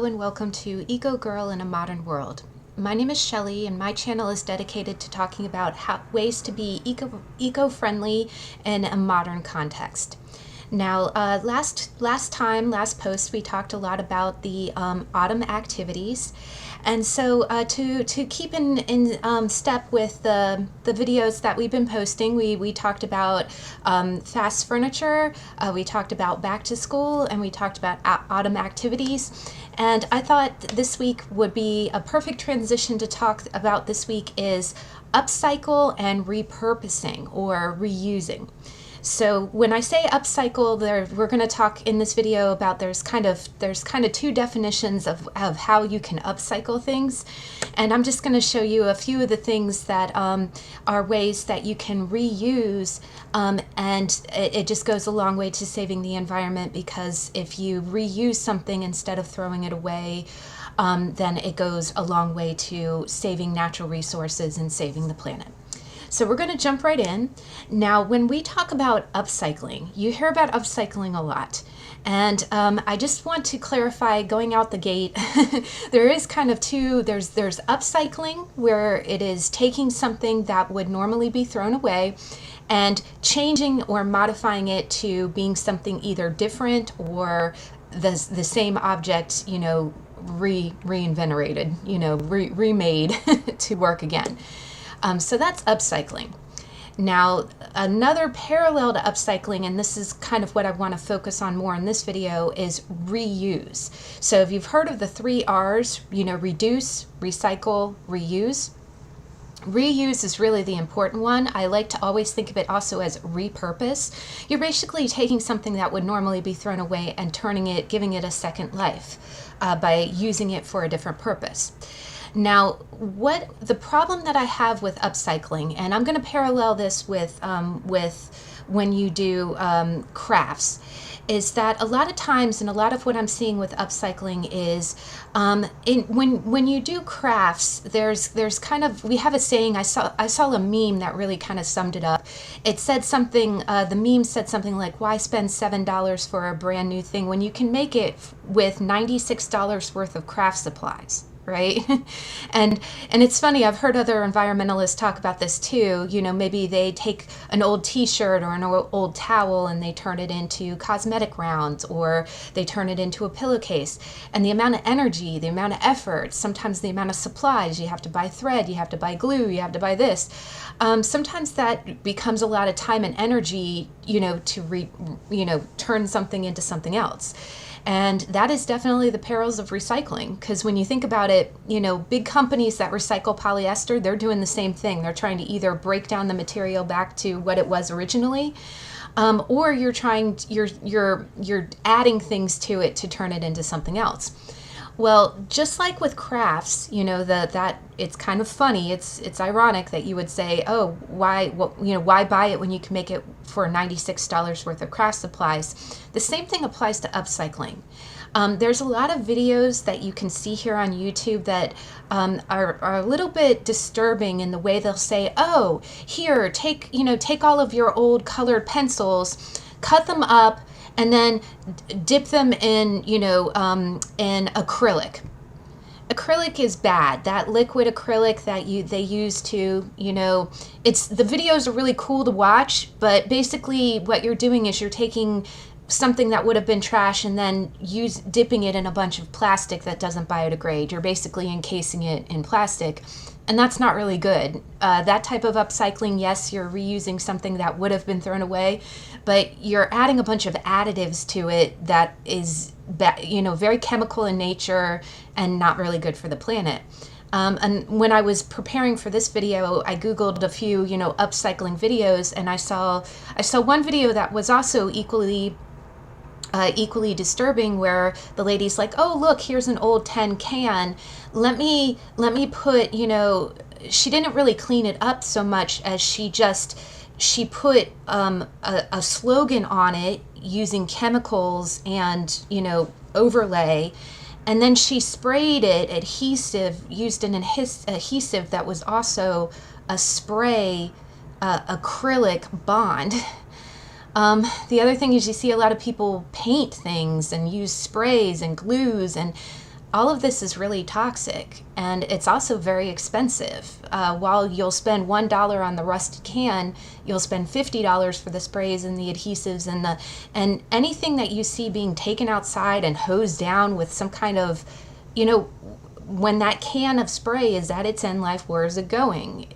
and welcome to Eco Girl in a Modern World. My name is Shelly and my channel is dedicated to talking about ways to be eco-friendly in a modern context. Now, last post, we talked a lot about the autumn activities. And so to keep in step with the videos that we've been posting, we talked about fast furniture, we talked about back to school, and we talked about autumn activities. And I thought this week would be a perfect transition to talk about this week is upcycle and repurposing or reusing. So when I say upcycle, we're going to talk in this video about there's kind of two definitions of how you can upcycle things, and I'm just going to show you a few of the things that are ways that you can reuse, and it just goes a long way to saving the environment, because if you reuse something instead of throwing it away, then it goes a long way to saving natural resources and saving the planet. So we're going to jump right in. Now, when we talk about upcycling, you hear about upcycling a lot. And I just want to clarify going out the gate, there is kind of there's upcycling, where it is taking something that would normally be thrown away and changing or modifying it to being something either different or the same object, you know, reinvigorated, you know, remade to work again. So that's upcycling. Now, another parallel to upcycling, and this is kind of what I want to focus on more in this video, is reuse. So if you've heard of the 3 R's, you know, reduce, recycle, reuse. Reuse is really the important one. I like to always think of it also as repurpose. You're basically taking something that would normally be thrown away and giving it a second life by using it for a different purpose. Now, what the problem that I have with upcycling, and I'm going to parallel this with when you do crafts, is that a lot of times, and a lot of what I'm seeing with upcycling is when you do crafts, there's kind of, we have a saying, I saw a meme that really kind of summed it up. It said something, the meme said something like, why spend $7 for a brand new thing when you can make it with $96 worth of craft supplies? Right? And it's funny, I've heard other environmentalists talk about this too. You know, maybe they take an old t-shirt or an old towel and they turn it into cosmetic rounds, or they turn it into a pillowcase. And the amount of energy, the amount of effort, sometimes the amount of supplies, you have to buy thread, you have to buy glue, you have to buy this. Sometimes that becomes a lot of time and energy, you know, to turn something into something else. And that is definitely the perils of recycling, because when you think about it, you know, big companies that recycle polyester, they're doing the same thing. They're trying to either break down the material back to what it was originally, or you're adding things to it to turn it into something else. Well, just like with crafts, you know, that it's kind of funny. It's ironic that you would say, oh, why buy it when you can make it for $96 worth of craft supplies? The same thing applies to upcycling. There's a lot of videos that you can see here on YouTube that are a little bit disturbing in the way they'll say, oh, here, take all of your old colored pencils, cut them up, and then dip them in, in acrylic. Acrylic is bad. That liquid acrylic that they use to, the videos are really cool to watch, but basically what you're doing is you're taking something that would have been trash and then dipping it in a bunch of plastic that doesn't biodegrade. You're basically encasing it in plastic, and that's not really good. That type of upcycling, yes, you're reusing something that would have been thrown away, but you're adding a bunch of additives to it that is, very chemical in nature and not really good for the planet. And when I was preparing for this video, I Googled a few, upcycling videos, and I saw one video that was also equally disturbing, where the lady's like, oh, look, here's an old tin can. Let me put, she didn't really clean it up so much as she put a slogan on it using chemicals and, overlay. And then she sprayed it used an adhesive that was also a spray acrylic bond. The other thing is you see a lot of people paint things and use sprays and glues, and all of this is really toxic, and it's also very expensive. While you'll spend $1 on the rusted can, you'll spend $50 for the sprays and the adhesives and anything that you see being taken outside and hosed down with some kind of, when that can of spray is at its end life, where is it going?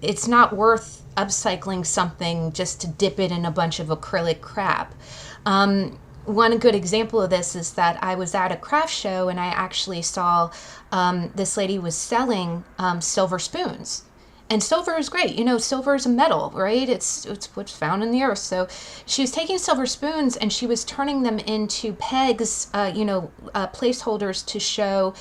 It's not worth upcycling something just to dip it in a bunch of acrylic crap. One good example of this is that I was at a craft show and I actually saw this lady was selling silver spoons. And silver is great. Silver is a metal, right? It's what's found in the earth. So she was taking silver spoons and she was turning them into pegs, placeholders to show,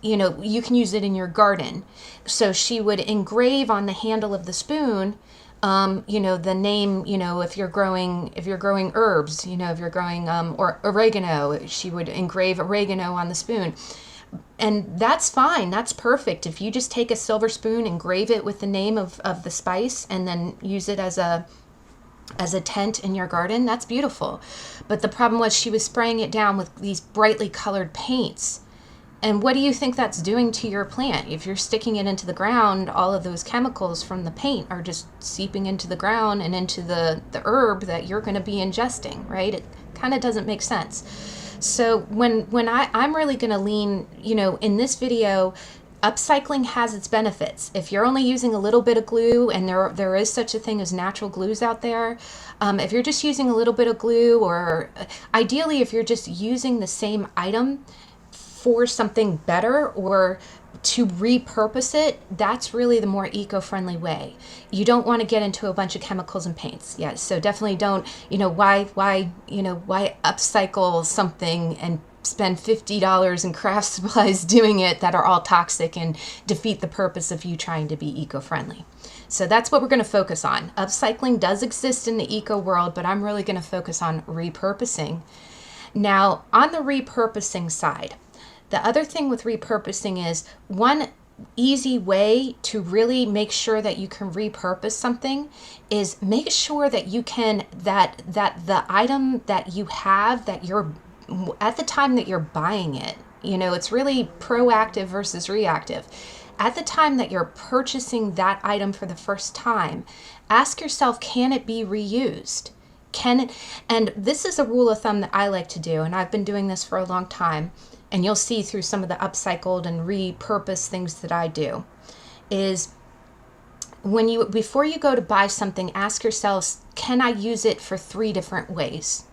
you can use it in your garden. So she would engrave on the handle of the spoon, the name, if you're growing herbs, if you're growing, or oregano, she would engrave oregano on the spoon. And that's fine. That's perfect. If you just take a silver spoon, engrave it with the name of the spice, and then use it as a tent in your garden, that's beautiful. But the problem was she was spraying it down with these brightly colored paints. And what do you think that's doing to your plant? If you're sticking it into the ground, all of those chemicals from the paint are just seeping into the ground and into the herb that you're going to be ingesting, right? It kind of doesn't make sense. So when I'm really going to lean, in this video, upcycling has its benefits. If you're only using a little bit of glue, and there is such a thing as natural glues out there, if you're just using a little bit of glue, or ideally if you're just using the same item for something better or to repurpose it, that's really the more eco-friendly way. You don't want to get into a bunch of chemicals and paints. Yeah, so definitely don't, why upcycle something and spend $50 in craft supplies doing it that are all toxic and defeat the purpose of you trying to be eco-friendly. So that's what we're going to focus on. Upcycling does exist in the eco world, but I'm really going to focus on repurposing. Now, on the repurposing side, the other thing with repurposing is one easy way to really make sure that you can repurpose something is make sure that you can, that the item that you have, that you're, at the time that you're buying it, it's really proactive versus reactive. At the time that you're purchasing that item for the first time, ask yourself, can it be reused? And this is a rule of thumb that I like to do, and I've been doing this for a long time, and you'll see through some of the upcycled and repurposed things that I do, is before you go to buy something, ask yourselves, can I use it for 3 different ways?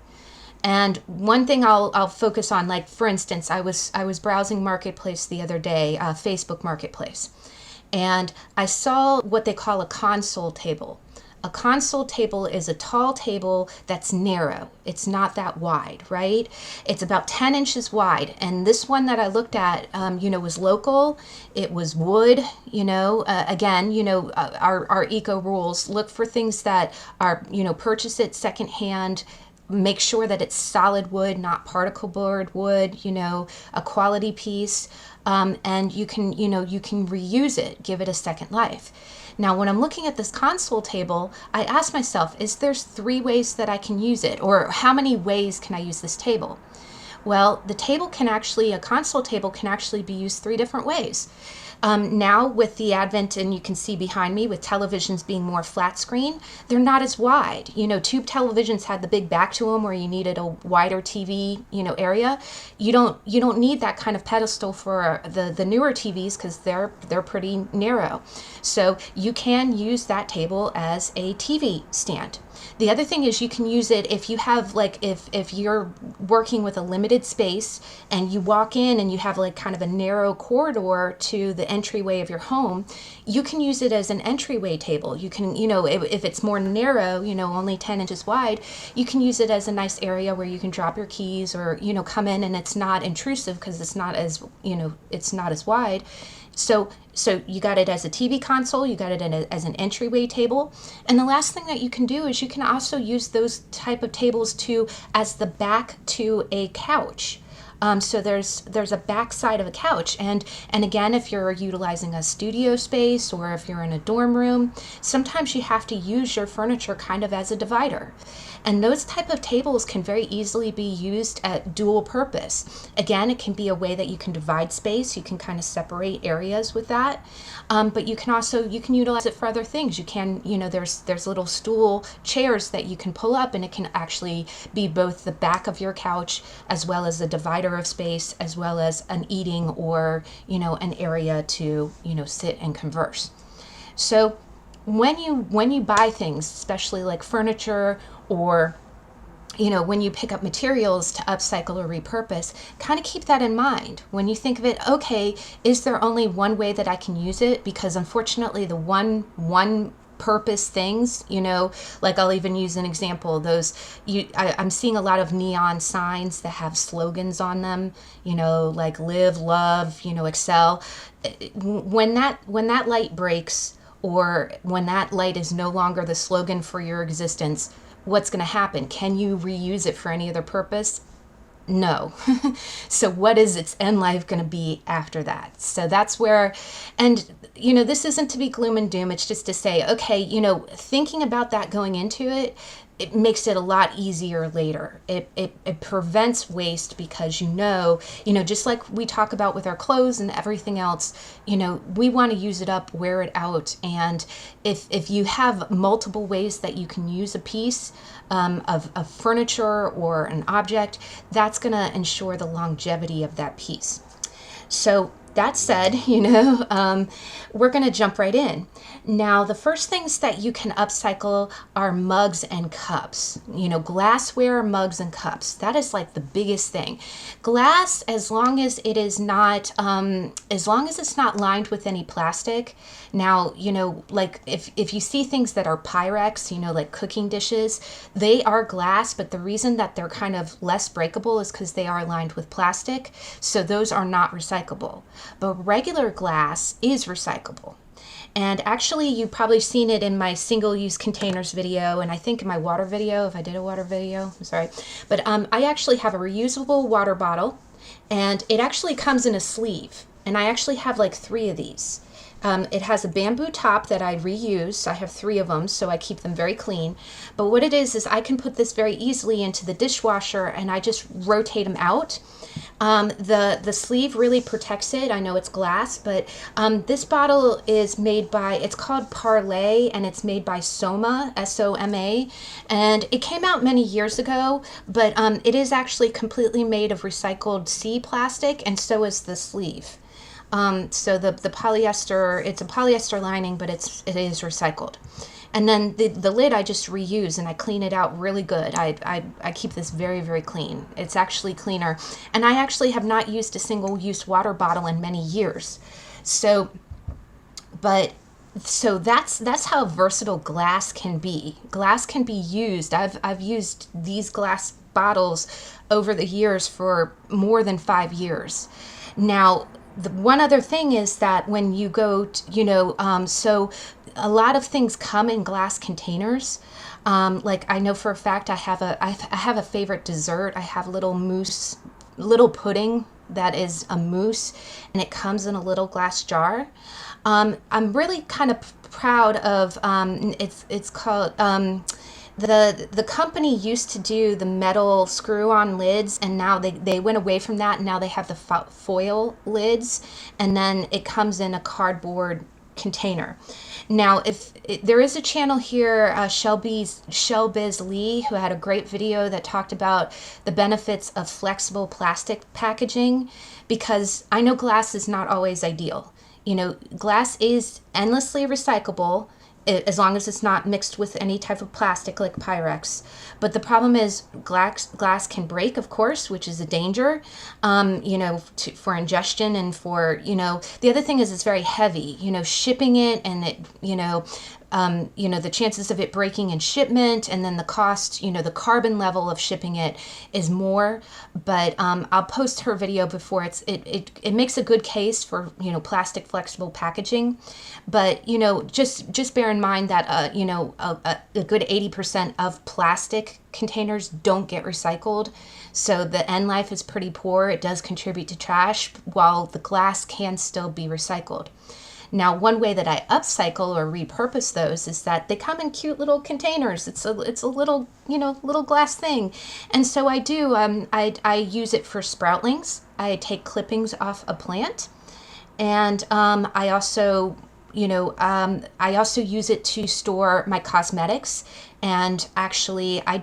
And one thing I'll focus on, like for instance, I was browsing Marketplace the other day, Facebook Marketplace, and I saw what they call a console table. A console table is a tall table that's narrow. It's not that wide, right? It's about 10 inches wide. And this one that I looked at, was local. It was wood, again, our eco rules. Look for things that are, purchase it secondhand. Make sure that it's solid wood, not particle board wood, a quality piece. And you can reuse it, give it a second life. Now, when I'm looking at this console table, I ask myself, is there 3 ways that I can use it? Or how many ways can I use this table? Well, a console table can actually be used 3 different ways. Now with the advent, and you can see behind me, with televisions being more flat screen, they're not as wide. Tube televisions had the big back to them where you needed a wider TV, area. You don't need that kind of pedestal for the newer TVs because they're pretty narrow. So you can use that table as a TV stand. The other thing is you can use it if you have if you're working with a limited space and you walk in and you have kind of a narrow corridor to the entryway of your home, you can use it as an entryway table. You can, if it's more narrow, only 10 inches wide, you can use it as a nice area where you can drop your keys or, come in and it's not intrusive because it's not as wide. So you got it as a TV console, you got it as an entryway table. And the last thing that you can do is you can also use those type of tables as the back to a couch. So there's a back side of a couch, and again, if you're utilizing a studio space or if you're in a dorm room, sometimes you have to use your furniture kind of as a divider. And those type of tables can very easily be used at dual purpose. Again, it can be a way that you can divide space. You can kind of separate areas with that. But you can utilize it for other things. You can, there's little stool chairs that you can pull up, and it can actually be both the back of your couch as well as a divider of space, as well as an eating or, an area to, sit and converse. So when you buy things, especially like furniture, or when you pick up materials to upcycle or repurpose, kind of keep that in mind. When you think of it, okay, is there only one way that I can use it? Because unfortunately, the one purpose things, like I'll even use an example, I'm seeing a lot of neon signs that have slogans on them, like live, love, excel. When that light breaks, or when that light is no longer the slogan for your existence, what's going to happen? Can you reuse it for any other purpose? No. So what is its end life going to be after that? So that's where, and this isn't to be gloom and doom. It's just to say, okay, thinking about that going into it, it makes it a lot easier later. It prevents waste, because just like we talk about with our clothes and everything else, we want to use it up, wear it out. And if you have multiple ways that you can use a piece of furniture or an object, that's going to ensure the longevity of that piece. So that said, we're going to jump right in. Now, the first things that you can upcycle are mugs and cups. Glassware, mugs, and cups. That is like the biggest thing. Glass, as long as it's not lined with any plastic. Now, like if you see things that are Pyrex, like cooking dishes, they are glass, but the reason that they're kind of less breakable is because they are lined with plastic. So those are not recyclable. But regular glass is recyclable. And actually, you've probably seen it in my single-use containers video, and I think in my water video, if I did a water video, I'm sorry. But I actually have a reusable water bottle, and it actually comes in a sleeve. And I actually have like 3 of these. It has a bamboo top that I reuse. I have 3 of them, so I keep them very clean. But what it is I can put this very easily into the dishwasher, and I just rotate them out. The sleeve really protects it. I know it's glass, but this bottle is made by, it's called Parlay, and it's made by Soma, S-O-M-A, and it came out many years ago, but it is actually completely made of recycled sea plastic, and so is the sleeve. So the polyester, it's a polyester lining, but it is recycled. And then the lid I just reuse, and I clean it out really good. I keep this very, very clean. It's actually cleaner. And I actually have not used a single-use water bottle in many years. So that's how versatile glass can be. Glass can be used. I've used these glass bottles over the years for more than 5 years. Now, the one other thing is that when you go to, so a lot of things come in glass containers. Like I know for a fact I have a favorite dessert. I have little pudding that is a mousse, and it comes in a little glass jar. I'm really kind of proud of, it's called, the company used to do the metal screw-on lids, and now they went away from that, and now they have the foil lids, and then it comes in a cardboard container. Now, there is a channel here, ShelBizlee, who had a great video that talked about the benefits of flexible plastic packaging, because I know glass is not always ideal. Glass is endlessly recyclable, as long as it's not mixed with any type of plastic like Pyrex. But the problem is glass can break, of course, which is a danger, for ingestion and for, the other thing is it's very heavy, shipping it, and it, the chances of it breaking in shipment, and then the cost, the carbon level of shipping it is more. But I'll post her video before it makes a good case for, plastic flexible packaging. But, just bear in mind that, a good 80% of plastic containers don't get recycled. So the end life is pretty poor. It does contribute to trash, while the glass can still be recycled. Now, one way that I upcycle or repurpose those is that they come in cute little containers. It's a little, little glass thing. And so I do, I use it for sproutlings. I take clippings off a plant. And I also use it to store my cosmetics. And actually, I'm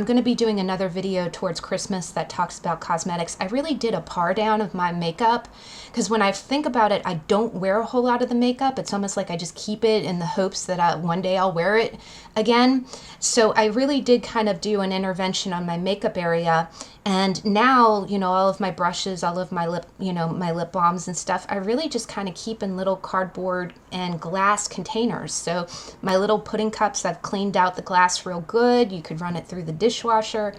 going to be doing another video towards Christmas that talks about cosmetics. I really did a par down of my makeup, because when I think about it, I don't wear a whole lot of the makeup. It's almost like I just keep it in the hopes that one day I'll wear it again. So I really did kind of do an intervention on my makeup area. And now, all of my brushes, all of my my lip balms and stuff, I really just kind of keep in little cardboard and glass containers. So my little pudding cups, I've cleaned out the glass real good. You could run it through the dishwasher,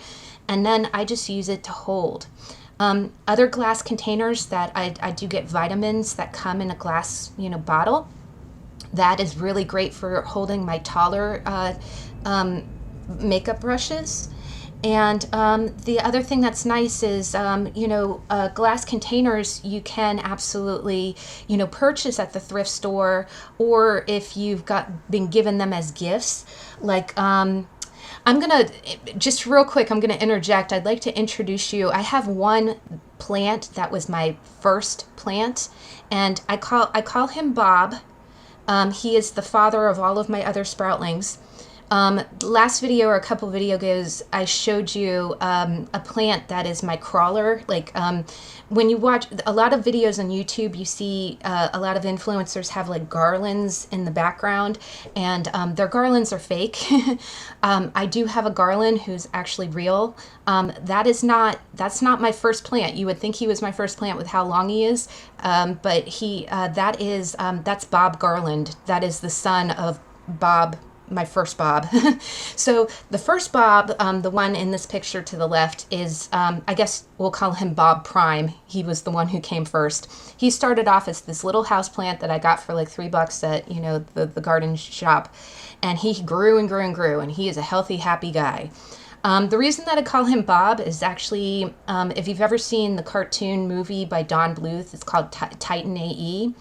and then I just use it to hold. Other glass containers that I do get vitamins that come in a glass, bottle. That is really great for holding my taller makeup brushes. And the other thing that's nice is, glass containers you can absolutely, purchase at the thrift store, or if you've been given them as gifts. Like, I'm going to, just real quick, I'm going to interject. I'd like to introduce you. I have one plant that was my first plant, and I call him Bob. He is the father of all of my other sproutlings. Last video or a couple video ago, I showed you a plant that is my crawler. Like, when you watch a lot of videos on YouTube, you see a lot of influencers have like garlands in the background, and their garlands are fake. I do have a garland who's actually real. That's not my first plant. You would think he was my first plant with how long he is, but that's Bob Garland. That is the son of Bob, my first Bob. So the first Bob, the one in this picture to the left, is, I guess we'll call him Bob Prime. He was the one who came first. He started off as this little house plant that I got for like $3 at, the garden shop. And he grew and grew and grew, and he is a healthy, happy guy. The reason that I call him Bob is actually, if you've ever seen the cartoon movie by Don Bluth, it's called Titan AE.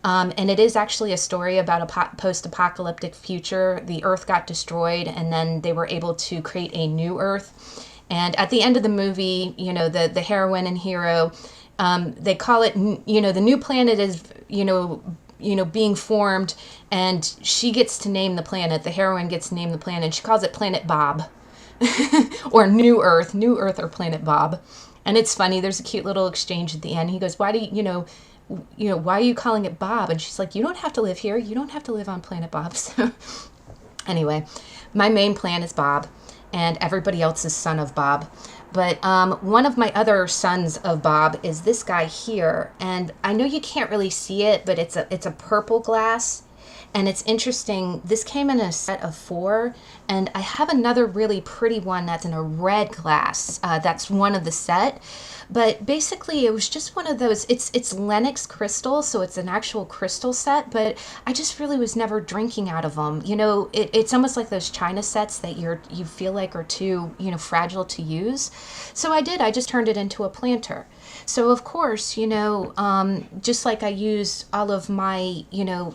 And it is actually a story about a post-apocalyptic future. The Earth got destroyed, and then they were able to create a new Earth. And at the end of the movie, the heroine and hero, they call it, the new planet is, being formed, and she gets to name the planet. The heroine gets to name the planet, and she calls it Planet Bob. Or New Earth or Planet Bob. And it's funny, there's a cute little exchange at the end. He goes, why are you calling it Bob? And she's like, you don't have to live here. You don't have to live on Planet Bob. So anyway, my main plant is Bob, and everybody else is son of Bob. But one of my other sons of Bob is this guy here. And I know you can't really see it, but it's a purple glass. And it's interesting, this came in a set of 4, and I have another really pretty one that's in a red glass. That's one of the set. But basically, it was just one of those, it's Lennox crystal, so it's an actual crystal set, but I just really was never drinking out of them. It's almost like those China sets that you feel like are too, fragile to use. So I just turned it into a planter. So of course, just like I use all of my,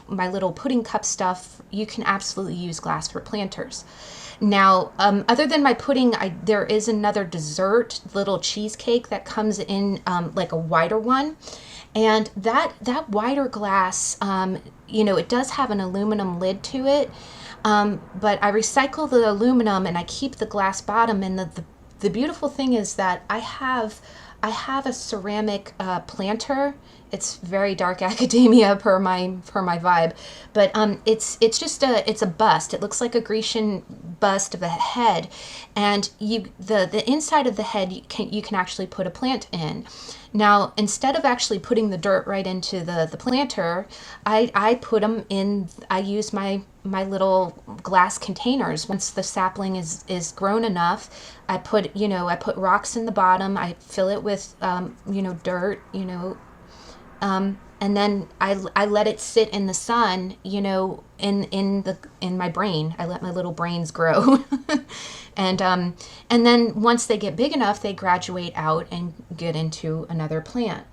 my little pudding cup stuff, you can absolutely use glass for planters. Now, other than my pudding, there is another dessert, little cheesecake that comes in like a wider one. And that wider glass, it does have an aluminum lid to it. But I recycle the aluminum and I keep the glass bottom. And the beautiful thing is that I have a ceramic planter it's very dark academia per my vibe, but it's just it's a bust. It looks like a Grecian bust of a head, and the inside of the head you can actually put a plant in. Now, instead of actually putting the dirt right into the planter, I put them in. I use my little glass containers. Once the sapling is grown enough, I put rocks in the bottom. I fill it with dirt, and then I let it sit in the sun, in my brain. I let my little brains grow. And then once they get big enough, they graduate out and get into another plant.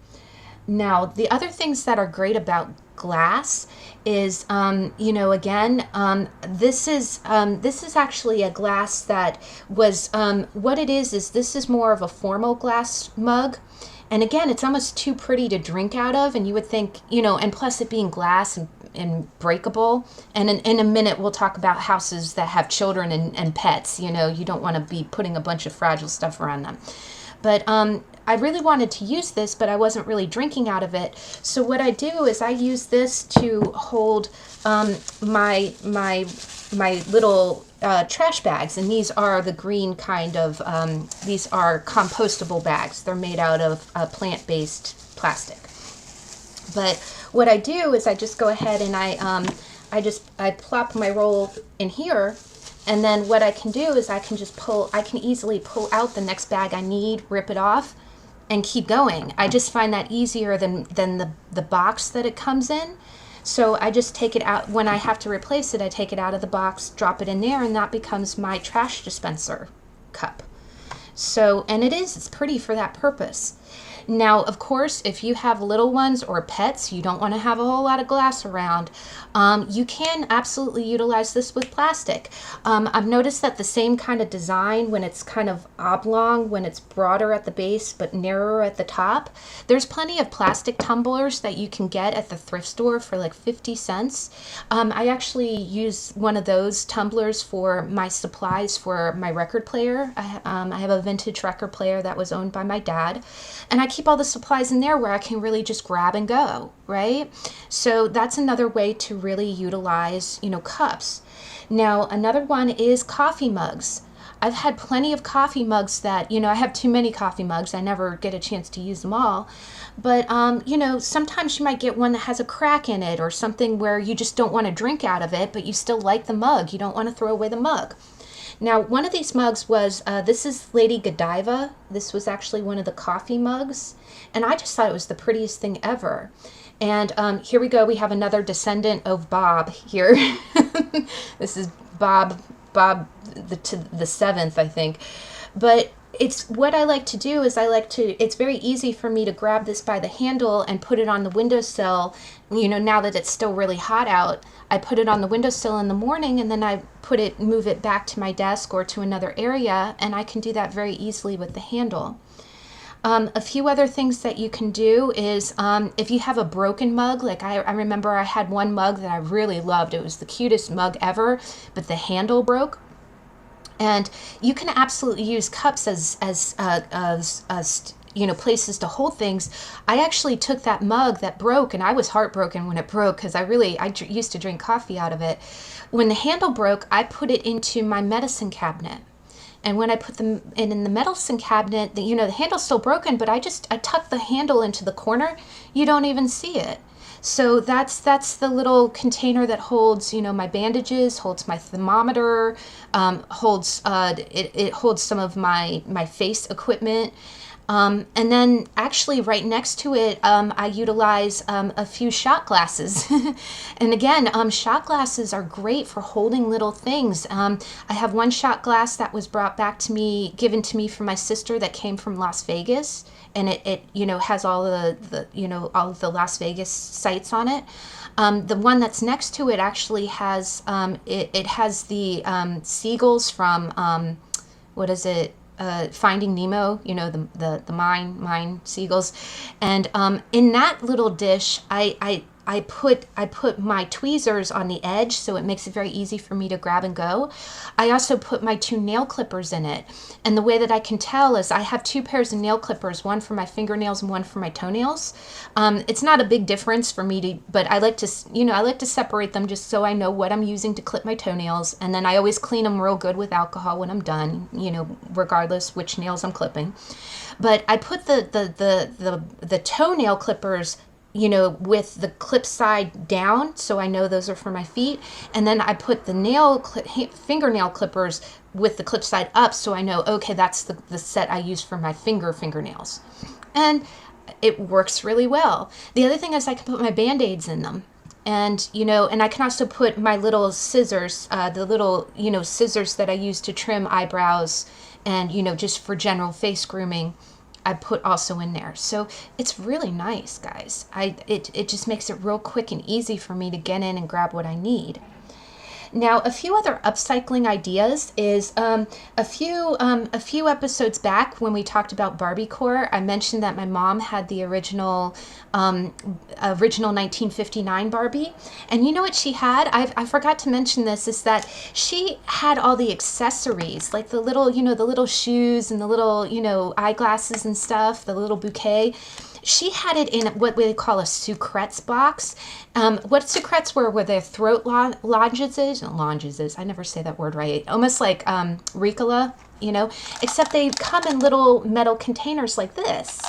Now, the other things that are great about glass is, this is actually a glass that was, what it is this is more of a formal glass mug. And again, it's almost too pretty to drink out of, and you would think, and plus it being glass and breakable. And in a minute, we'll talk about houses that have children and pets. You don't want to be putting a bunch of fragile stuff around them. But I really wanted to use this, but I wasn't really drinking out of it. So what I do is I use this to hold my little trash bags, and these are the green kind of, these are compostable bags. They're made out of plant-based plastic. But what I do is I just go ahead and I plop my roll in here, and then what I can do is I can easily pull out the next bag I need, rip it off, and keep going. I just find that easier than the box that it comes in. So I just take it out. When I have to replace it, I take it out of the box, drop it in there, and that becomes my trash dispenser cup. So, and it's pretty for that purpose. Now, of course, if you have little ones or pets, you don't want to have a whole lot of glass around. You can absolutely utilize this with plastic. I've noticed that the same kind of design, when it's kind of oblong, when it's broader at the base but narrower at the top, there's plenty of plastic tumblers that you can get at the thrift store for like 50 cents. I actually use one of those tumblers for my supplies for my record player. I have a vintage record player that was owned by my dad, and I keep all the supplies in there where I can really just grab and go, right? So that's another way to really utilize, cups. Now, another one is coffee mugs. I've had plenty of coffee mugs that, I have too many coffee mugs. I never get a chance to use them all. But, sometimes you might get one that has a crack in it or something where you just don't want to drink out of it, but you still like the mug. You don't want to throw away the mug. Now, one of these mugs was, this is Lady Godiva. This was actually one of the coffee mugs, and I just thought it was the prettiest thing ever. And here we go. We have another descendant of Bob here. This is Bob the seventh, I think. But it's what I like to do is it's very easy for me to grab this by the handle and put it on the windowsill. Now that it's still really hot out, I put it on the windowsill in the morning, and then I move it back to my desk or to another area, and I can do that very easily with the handle. A few other things that you can do is if you have a broken mug, like I remember I had one mug that I really loved. It was the cutest mug ever, but the handle broke. And you can absolutely use cups as places to hold things. I actually took that mug that broke, and I was heartbroken when it broke because I used to drink coffee out of it. When the handle broke, I put it into my medicine cabinet. And when I put them in the medicine cabinet, the handle's still broken, but I tucked the handle into the corner. You don't even see it. So that's the little container that holds, my bandages, holds my thermometer, holds it holds some of my face equipment. And then actually right next to it, I utilize a few shot glasses. And again, shot glasses are great for holding little things. I have one shot glass that was given to me from my sister that came from Las Vegas. And it has all all of the Las Vegas sites on it. The one that's next to it actually has, it has the seagulls from, what is it? Finding Nemo, the mine seagulls. And in that little dish, I I put my tweezers on the edge, so it makes it very easy for me to grab and go. I also put my 2 nail clippers in it, and the way that I can tell is I have 2 pairs of nail clippers, one for my fingernails and one for my toenails. It's not a big difference for me to, but I like to, I like to separate them just so I know what I'm using to clip my toenails, and then I always clean them real good with alcohol when I'm done, regardless which nails I'm clipping. But I put the toenail clippers, with the clip side down, so I know those are for my feet. And then I put the fingernail clippers with the clip side up, so I know, okay, that's the set I use for my fingernails. And it works really well. The other thing is I can put my Band-Aids in them. And, and I can also put my little scissors, the little, scissors that I use to trim eyebrows and, just for general face grooming, I put also in there. So it's really nice, guys. It just makes it real quick and easy for me to get in and grab what I need. Now, a few other upcycling ideas is a few episodes back when we talked about Barbiecore, I mentioned that my mom had the original 1959 Barbie, and you know what she had? I forgot to mention this, is that she had all the accessories, like the little, the little shoes and the little, eyeglasses and stuff, the little bouquet. She had it in what we call a sucrettes box. What sucrettes were their throat lozenges. I never say that word right. Almost like Ricola, except they come in little metal containers like this.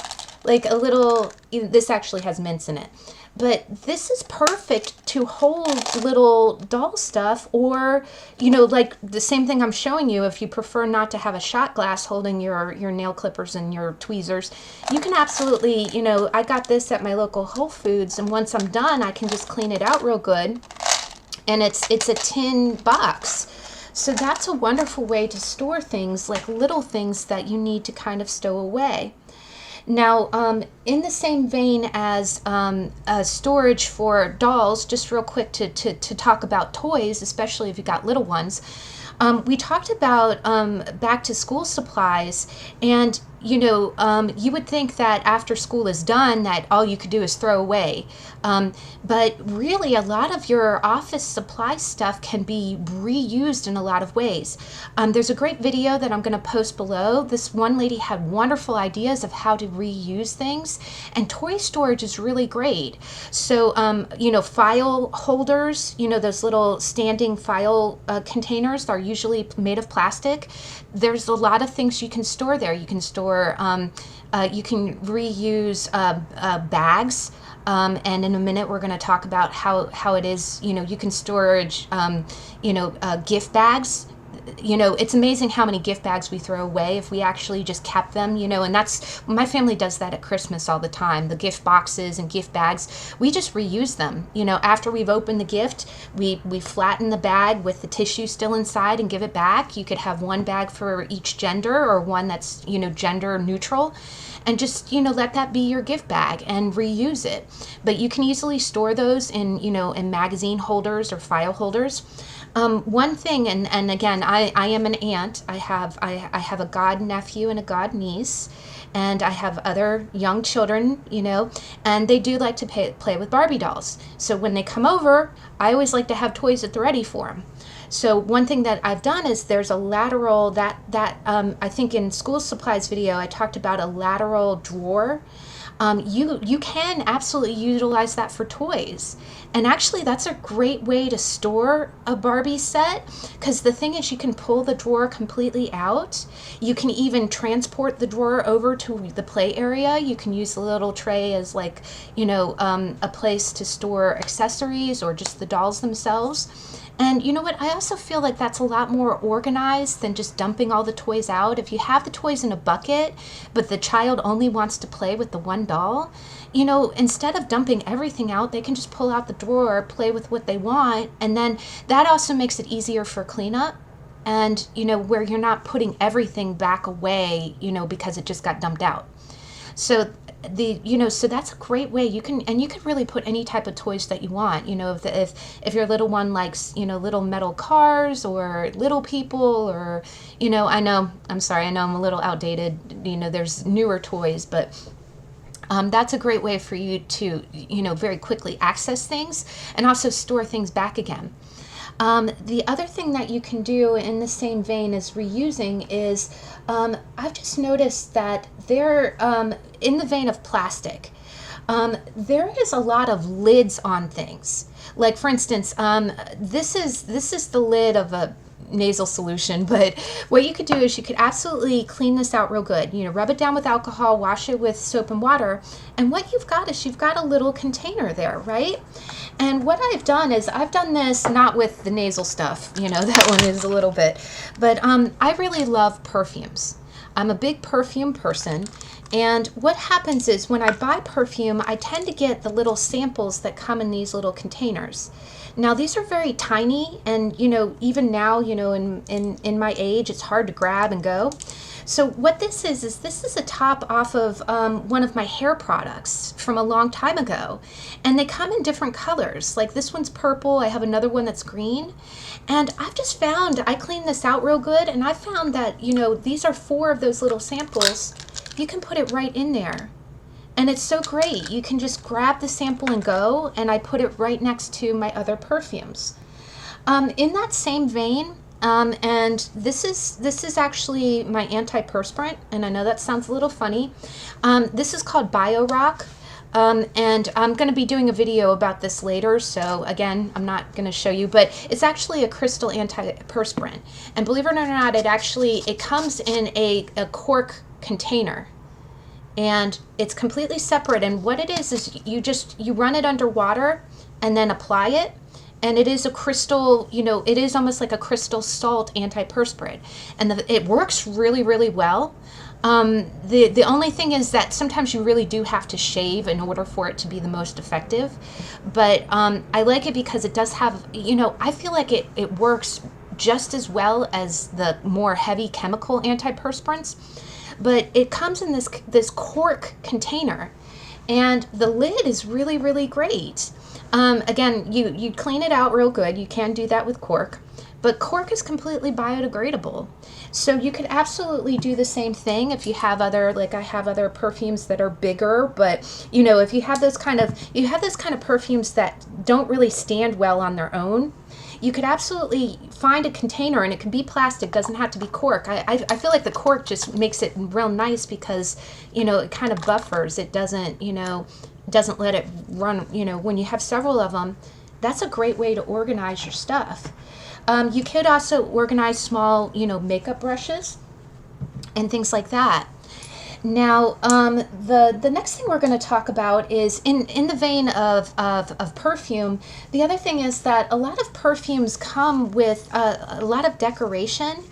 Like a little, this actually has mints in it. But this is perfect to hold little doll stuff, or, like the same thing I'm showing you, if you prefer not to have a shot glass holding your nail clippers and your tweezers, you can absolutely, I got this at my local Whole Foods, and once I'm done, I can just clean it out real good. And it's a tin box. So that's a wonderful way to store things, like little things that you need to kind of stow away. Now, in the same vein as storage for dolls, just real quick to talk about toys, especially if you got little ones, we talked about back to school supplies, and you would think that after school is done that all you could do is throw away. But really a lot of your office supply stuff can be reused in a lot of ways. There's a great video that I'm going to post below. This one lady had wonderful ideas of how to reuse things, and toy storage is really great. So, file holders, those little standing file containers are usually made of plastic. There's a lot of things you can store there. You can store you can reuse bags, and in a minute we're going to talk about how it is, you can storage, gift bags. It's amazing how many gift bags we throw away if we actually just kept them, and that's, my family does that at Christmas all the time. The gift boxes and gift bags, we just reuse them. After we've opened the gift, we flatten the bag with the tissue still inside and give it back. You could have one bag for each gender, or one that's, gender neutral, and just, let that be your gift bag and reuse it. But you can easily store those in, in magazine holders or file holders. One thing, and again, I am an aunt. I have a god nephew and a god niece, and I have other young children, and they do like to play with Barbie dolls. So when they come over, I always like to have toys at the ready for them. So one thing that I've done is there's a lateral, I think in school supplies video I talked about a lateral drawer. You can absolutely utilize that for toys. And actually that's a great way to store a Barbie set, because the thing is you can pull the drawer completely out. You can even transport the drawer over to the play area. You can use the little tray as like, a place to store accessories or just the dolls themselves. And you know what? I also feel like that's a lot more organized than just dumping all the toys out. If you have the toys in a bucket, but the child only wants to play with the one doll, instead of dumping everything out, they can just pull out the drawer, play with what they want, and then that also makes it easier for cleanup. And, where you're not putting everything back away, because it just got dumped out. So so that's a great way. You can really put any type of toys that you want. If your little one likes, little metal cars or little people, or, I'm a little outdated. There's newer toys, but That's a great way for you to, very quickly access things and also store things back again. The other thing that you can do in the same vein as reusing is I've just noticed that there, in the vein of plastic, there is a lot of lids on things. Like for instance, this is the lid of a nasal solution, but what you could do is you could absolutely clean this out real good. Rub it down with alcohol, wash it with soap and water, and what you've got is you've got a little container there, right? And what I've done is I've done this not with the nasal stuff, that one is a little bit, but I really love perfumes. I'm a big perfume person, and what happens is when I buy perfume, I tend to get the little samples that come in these little containers. Now these are very tiny, and even now, in my age, it's hard to grab and go. So what this is this is a top off of one of my hair products from a long time ago, and they come in different colors. Like this one's purple, I have another one that's green, and I've just found, I cleaned this out real good, and I found that these are 4 of those little samples. You can put it right in there. And it's so great. You can just grab the sample and go, and I put it right next to my other perfumes. In that same vein, and this is actually my antiperspirant, and I know that sounds a little funny. This is called BioRock, and I'm going to be doing a video about this later, so again, I'm not going to show you, but it's actually a crystal antiperspirant. And believe it or not, it comes in a cork container. And it's completely separate, and what it is you run it under water and then apply it, and it is a crystal, it is almost like a crystal salt antiperspirant, and it works really, really well. The only thing is that sometimes you really do have to shave in order for it to be the most effective, but I like it because it does have, I feel like it works just as well as the more heavy chemical antiperspirants. But it comes in this cork container, and the lid is really, really great. Again, you clean it out real good. You can do that with cork, but cork is completely biodegradable. So you could absolutely do the same thing if you have other, like I have other perfumes that are bigger, but if you have those kind of perfumes that don't really stand well on their own, you could absolutely find a container, and it can be plastic, doesn't have to be cork. I feel like the cork just makes it real nice because, it kind of buffers. It doesn't, doesn't let it run, when you have several of them, that's a great way to organize your stuff. You could also organize small, makeup brushes and things like that. Now, the next thing we're going to talk about is in the vein of perfume. The other thing is that a lot of perfumes come with a lot of decoration.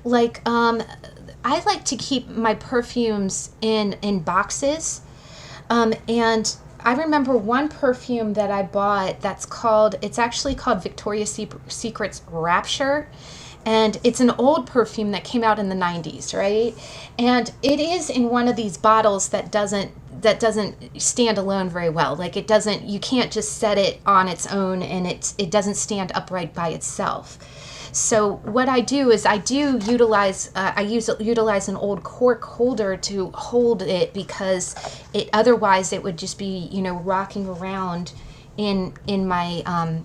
Like, I like to keep my perfumes in boxes. And I remember one perfume that I bought it's actually called Victoria's Secret's Rapture. And it's an old perfume that came out in the 90s, right? And it is in one of these bottles that doesn't stand alone very well. Like you can't just set it on its own, and it doesn't stand upright by itself. So what I do is utilize an old cork holder to hold it, because otherwise it would just be rocking around in my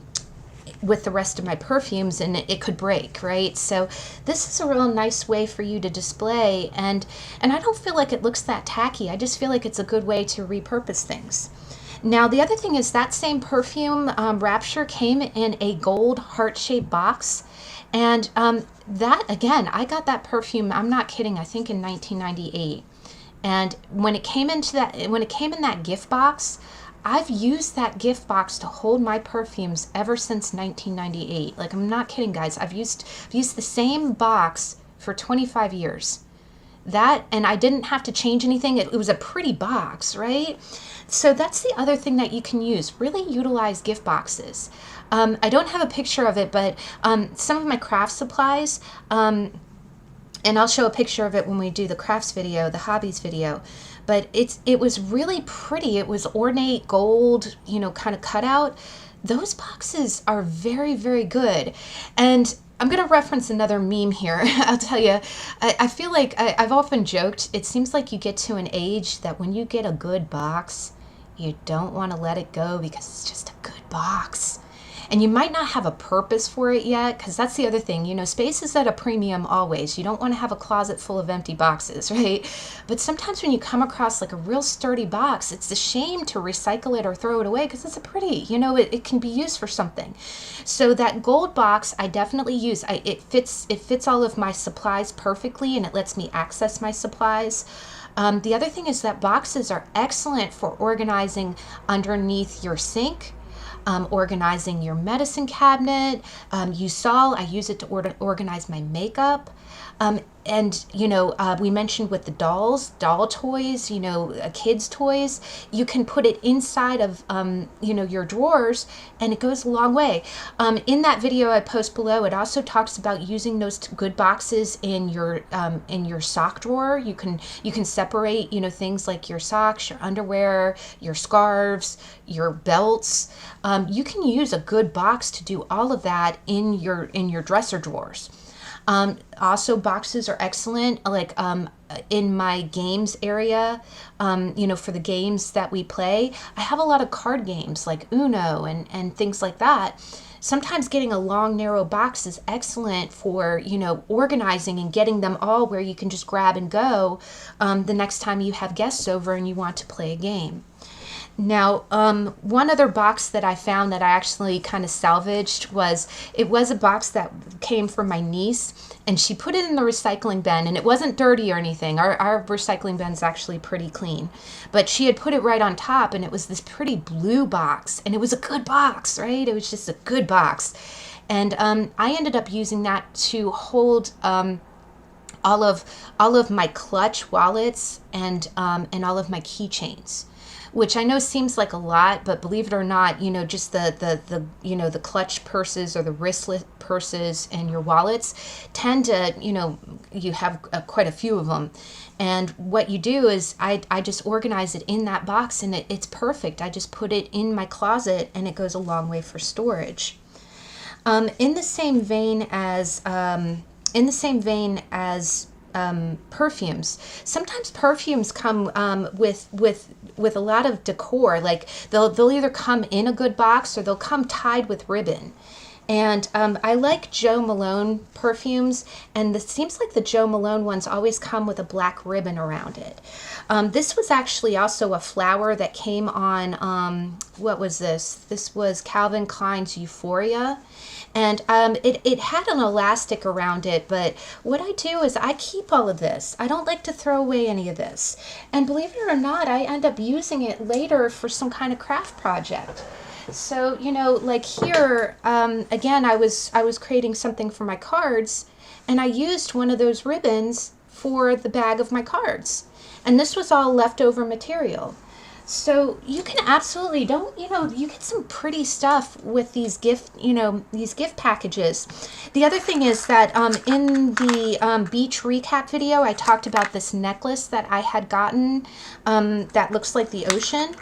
with the rest of my perfumes, and it could break, right? So this is a real nice way for you to display, and I don't feel like it looks that tacky. I just feel like it's a good way to repurpose things. Now the other thing is that same perfume, Rapture, came in a gold heart-shaped box, and that, again, I got that perfume, I'm not kidding, I think in 1998. And when it came in that gift box, I've used that gift box to hold my perfumes ever since 1998. Like, I'm not kidding, guys. I've used the same box for 25 years. And I didn't have to change anything. It was a pretty box, right? So that's the other thing that you can use. Really utilize gift boxes. I don't have a picture of it, but some of my craft supplies, and I'll show a picture of it when we do the crafts video, the hobbies video. But it was really pretty. It was ornate gold, kind of cutout. Those boxes are very, very good. And I'm going to reference another meme here. I'll tell you, I feel like I've often joked, it seems like you get to an age that when you get a good box, you don't want to let it go because it's just a good box. And you might not have a purpose for it yet, because that's the other thing. You know, space is at a premium always. You don't want to have a closet full of empty boxes, right? But sometimes when you come across like a real sturdy box, it's a shame to recycle it or throw it away because it's a pretty, you know, it can be used for something. So that gold box I definitely use. It fits all of my supplies perfectly, and it lets me access my supplies. The other thing is that boxes are excellent for organizing underneath your sink. Organizing your medicine cabinet. You saw I use it to organize my makeup. And, you know, we mentioned with the doll toys, you know, kids' toys, you can put it inside of, you know, your drawers, and it goes a long way. In that video I post below, it also talks about using those good boxes in your sock drawer. You can separate, you know, things like your socks, your underwear, your scarves, your belts. You can use a good box to do all of that in your dresser drawers. Also, boxes are excellent, like in my games area, you know, for the games that we play. I have a lot of card games like Uno and things like that. Sometimes getting a long, narrow box is excellent for, you know, organizing and getting them all where you can just grab and go the next time you have guests over and you want to play a game. Now, one other box that I found that I actually kind of salvaged was a box that came from my niece, and she put it in the recycling bin, and it wasn't dirty or anything. Our recycling bin's actually pretty clean, but she had put it right on top, and it was this pretty blue box, and it was a good box, right? It was just a good box. And I ended up using that to hold all of my clutch wallets and all of my keychains, which I know seems like a lot, but believe it or not, you know, just the you know, the clutch purses or the wristlet purses and your wallets tend to, you know, you have quite a few of them. And what you do is I just organize it in that box, and it's perfect. I just put it in my closet, and it goes a long way for storage. In the same vein as perfumes. Sometimes perfumes come with a lot of decor. Like they'll either come in a good box or they'll come tied with ribbon. And I like Jo Malone perfumes, and it seems like the Jo Malone ones always come with a black ribbon around it. This was actually also a flower that came on, what was this? This was Calvin Klein's Euphoria. And it had an elastic around it, but what I do is I keep all of this. I don't like to throw away any of this. And believe it or not, I end up using it later for some kind of craft project. So, you know, like here, again, I was creating something for my cards, and I used one of those ribbons for the bag of my cards. And this was all leftover material. So you can absolutely you get some pretty stuff with these gift packages. The other thing is that in the beach recap video, I talked about this necklace that I had gotten that looks like the ocean.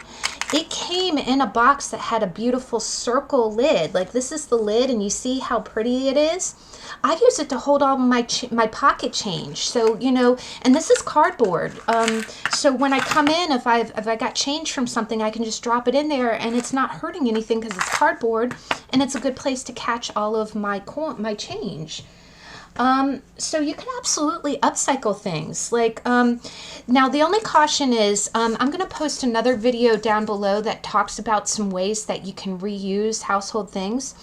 It came in a box that had a beautiful circle lid. Like, this is the lid, and you see how pretty it is? I use it to hold all my pocket change. So, you know, and this is cardboard. So when I come in, if I got change from something, I can just drop it in there, and it's not hurting anything because it's cardboard, and it's a good place to catch all of my change. So you can absolutely upcycle things. Like, now the only caution is, I'm going to post another video down below that talks about some ways that you can reuse household things.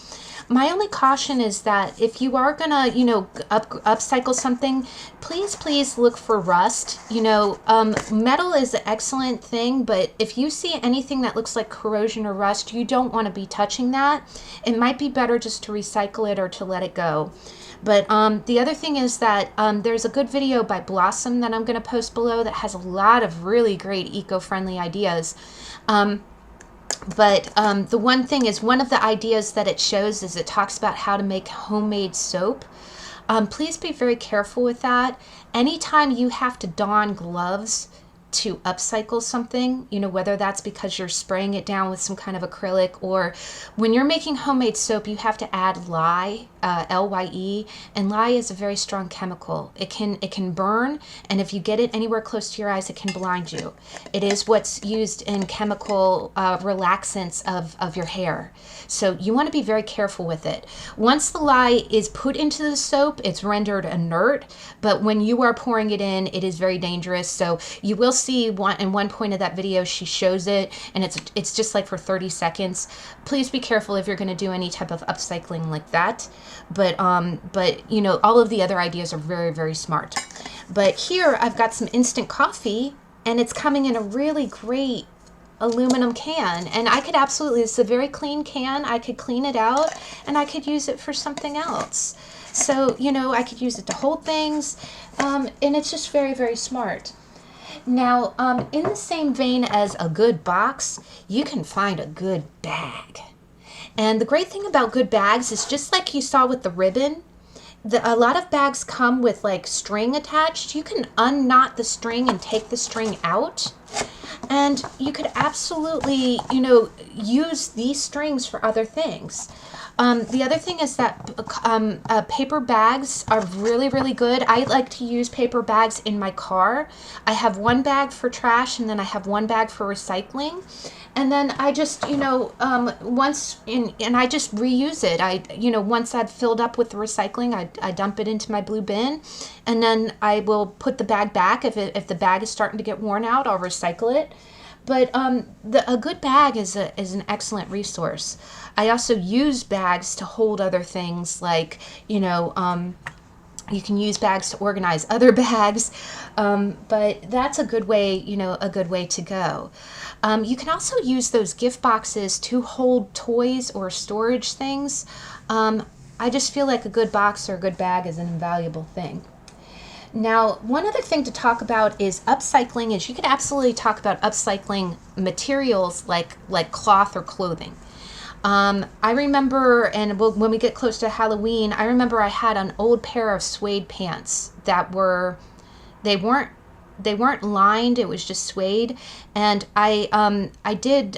My only caution is that if you are going to, you know, upcycle something, please look for rust. You know, metal is an excellent thing, but if you see anything that looks like corrosion or rust, you don't want to be touching that. It might be better just to recycle it or to let it go. But the other thing is that there's a good video by Blossom that I'm going to post below that has a lot of really great eco-friendly ideas. But the one thing is, one of the ideas that it shows is it talks about how to make homemade soap. Please be very careful with that. Anytime you have to don gloves to upcycle something, you know, whether that's because you're spraying it down with some kind of acrylic, or when you're making homemade soap, you have to add lye Lye, and lye is a very strong chemical. It can burn, and if you get it anywhere close to your eyes, it can blind you. It is what's used in chemical relaxants of your hair. So you want to be very careful with it. Once the lye is put into the soap, it's rendered inert, but when you are pouring it in, it is very dangerous. So you will see in one point of that video, she shows it, and it's just like for 30 seconds. Please be careful if you're going to do any type of upcycling like that. But you know, all of the other ideas are very, very smart. But here I've got some instant coffee, and it's coming in a really great aluminum can, and I could absolutely, it's a very clean can. I could clean it out and I could use it for something else. So, you know, I could use it to hold things, and it's just very, very smart. Now, in the same vein as a good box, you can find a good bag. And the great thing about good bags is, just like you saw with the ribbon, a lot of bags come with like string attached. You can unknot the string and take the string out. And you could absolutely, you know, use these strings for other things. The other thing is that paper bags are really, really good. I like to use paper bags in my car. I have one bag for trash, and then I have one bag for recycling. And then I just, you know, and I just reuse it. You know, once I've filled up with the recycling, I dump it into my blue bin, and then I will put the bag back. If the bag is starting to get worn out, I'll recycle it. But a good bag is an excellent resource. I also use bags to hold other things, like, you know, you can use bags to organize other bags, but that's a good way, you know, a good way to go. You can also use those gift boxes to hold toys or storage things. I just feel like a good box or a good bag is an invaluable thing. Now, one other thing to talk about is upcycling. Is you could absolutely talk about upcycling materials like cloth or clothing. I remember, and when we get close to Halloween, I remember I had an old pair of suede pants that they weren't lined, it was just suede, and I hosted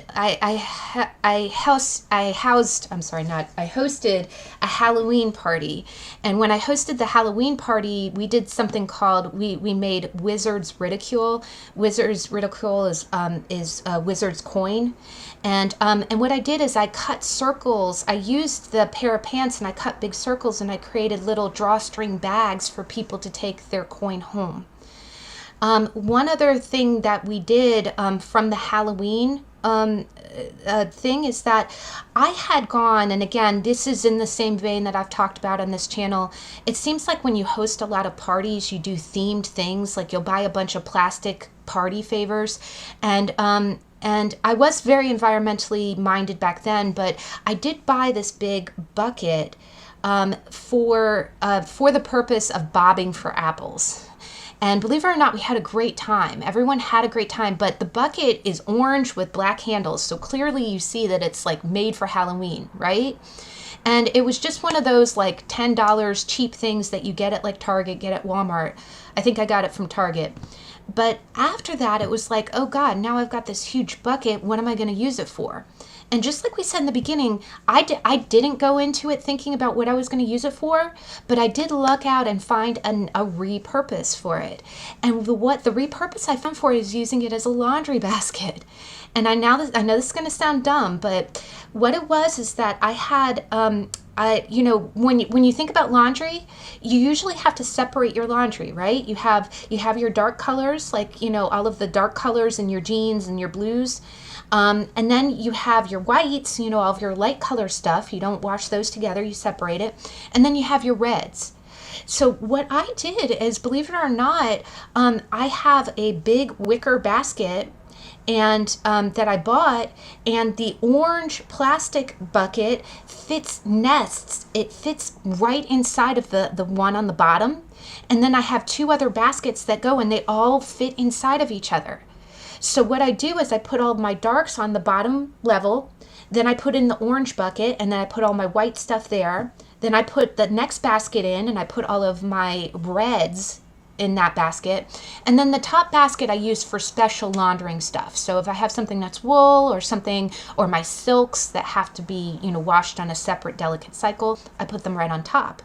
a Halloween party, and when I hosted the Halloween party, we did something called, we made Wizard's Ridicule. Wizard's Ridicule is a wizard's coin, and what I did is I cut circles. I used the pair of pants and I cut big circles, and I created little drawstring bags for people to take their coin home. One other thing that we did from the Halloween thing is that I had gone, and again, this is in the same vein that I've talked about on this channel. It seems like when you host a lot of parties, you do themed things, like you'll buy a bunch of plastic party favors, and I was very environmentally minded back then, but I did buy this big bucket for the purpose of bobbing for apples. And believe it or not, we had a great time. Everyone had a great time, but the bucket is orange with black handles, so clearly you see that it's like made for Halloween, right? And it was just one of those like $10 cheap things that you get at like Target, get at Walmart. I think I got it from Target. But after that, it was like, oh God, now I've got this huge bucket. What am I going to use it for? And just like we said in the beginning, I didn't go into it thinking about what I was going to use it for, but I did luck out and find a repurpose for it. And what the repurpose I found for it is using it as a laundry basket. And I know this is going to sound dumb, but what it was is that I had, you know, when you think about laundry, you usually have to separate your laundry, right? You have your dark colors, like, you know, all of the dark colors in your jeans and your blues. And then you have your whites, you know, all of your light color stuff. You don't wash those together, you separate it. And then you have your reds. So what I did is, believe it or not, I have a big wicker basket and that I bought, and the orange plastic bucket nests. It fits right inside of the one on the bottom. And then I have two other baskets that go, and they all fit inside of each other. So what I do is I put all of my darks on the bottom level, then I put in the orange bucket, and then I put all my white stuff there. Then I put the next basket in, and I put all of my reds in that basket. And then the top basket I use for special laundering stuff. So if I have something that's wool or something, or my silks that have to be, washed on a separate delicate cycle, I put them right on top.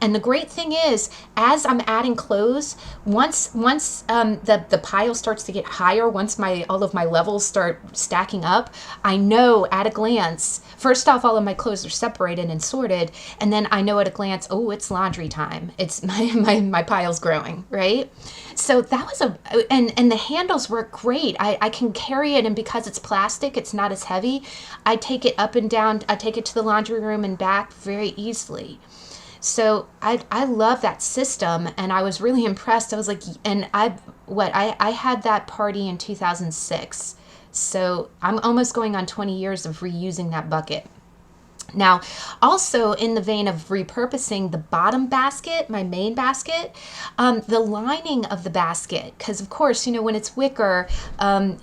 And the great thing is, as I'm adding clothes, once the pile starts to get higher, once all of my levels start stacking up, I know at a glance, first off, all of my clothes are separated and sorted, and then I know at a glance, oh, it's laundry time. It's my pile's growing, right? So that was and the handles work great. I can carry it, and because it's plastic, it's not as heavy. I take it up and down. I take it to the laundry room and back very easily. So I love that system, and I was really impressed. I was like, and I had that party in 2006. So I'm almost going on 20 years of reusing that bucket. Now, also in the vein of repurposing the bottom basket, my main basket, the lining of the basket, because of course, when it's wicker,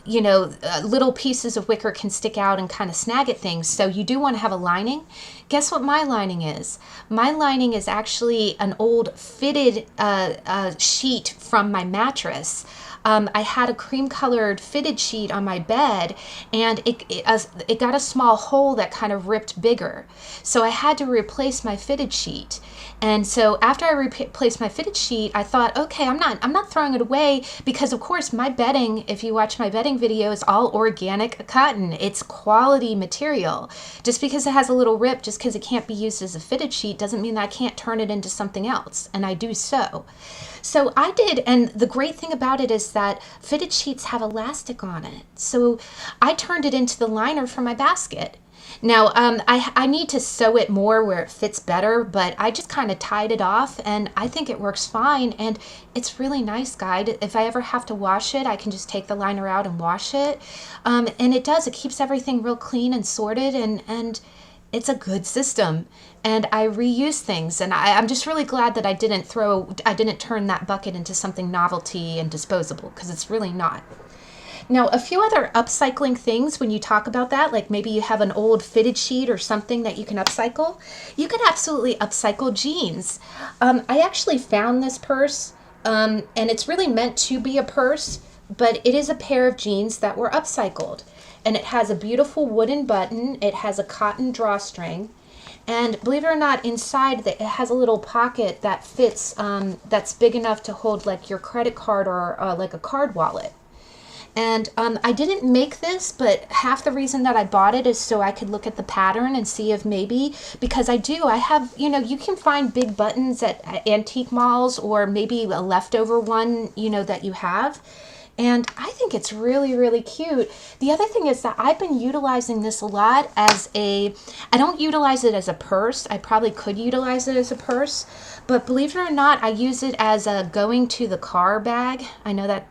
little pieces of wicker can stick out and kind of snag at things. So you do want to have a lining. Guess what my lining is? My lining is actually an old fitted sheet from my mattress. I had a cream colored fitted sheet on my bed, and it got a small hole that kind of ripped bigger. So I had to replace my fitted sheet. And so after I replaced my fitted sheet, I thought, okay, I'm not throwing it away, because of course my bedding, if you watch my bedding video, is all organic cotton. It's quality material. Just because it has a little rip, just because it can't be used as a fitted sheet, doesn't mean that I can't turn it into something else. And I do so. So I did, and the great thing about it is that fitted sheets have elastic on it. So I turned it into the liner for my basket. Now, I need to sew it more where it fits better, but I just kind of tied it off, and I think it works fine, and it's really nice, guys. If I ever have to wash it, I can just take the liner out and wash it. And it keeps everything real clean and sorted, and it's a good system. And I reuse things, and I'm just really glad that I didn't turn that bucket into something novelty and disposable, because it's really not. Now, a few other upcycling things when you talk about that, like maybe you have an old fitted sheet or something that you can upcycle. You can absolutely upcycle jeans. I actually found this purse, and it's really meant to be a purse, but it is a pair of jeans that were upcycled. And it has a beautiful wooden button. It has a cotton drawstring. And believe it or not, inside it has a little pocket that fits, that's big enough to hold like your credit card or like a card wallet. And I didn't make this, but half the reason that I bought it is so I could look at the pattern and see if maybe, because I have, you can find big buttons at antique malls, or maybe a leftover one, that you have. And I think it's really, really cute. The other thing is that I've been utilizing this a lot I don't utilize it as a purse. I probably could utilize it as a purse, but believe it or not, I use it as a going to the car bag. I know that